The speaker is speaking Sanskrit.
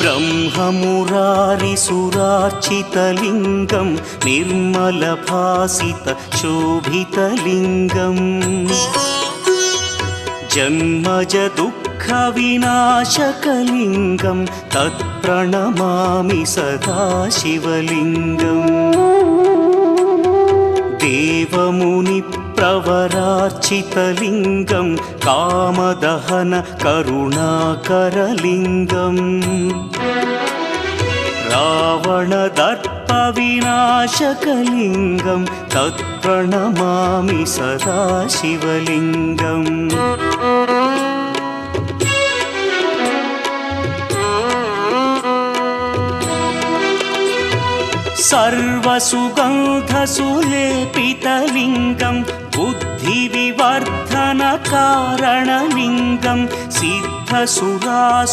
ब्रह्ममुरारिसुरार्चितलिङ्गं निर्मलभासितशोभितलिङ्गम् जन्मजदुःखविनाशकलिङ्गं तत्प्रणमामि सदा शिवलिङ्गम् देवमुनिप्रवरार्चितलिङ्गं कामदहन करुणाकरलिङ्गम् रावणदर्पविनाशकलिङ्गं तत्प्रणमामि सदा शिवलिङ्गम् सर्वसुगन्धसुलेपितलिङ्गं बुद्धिविवर्धनकारणलिङ्गं सिद्धसुरा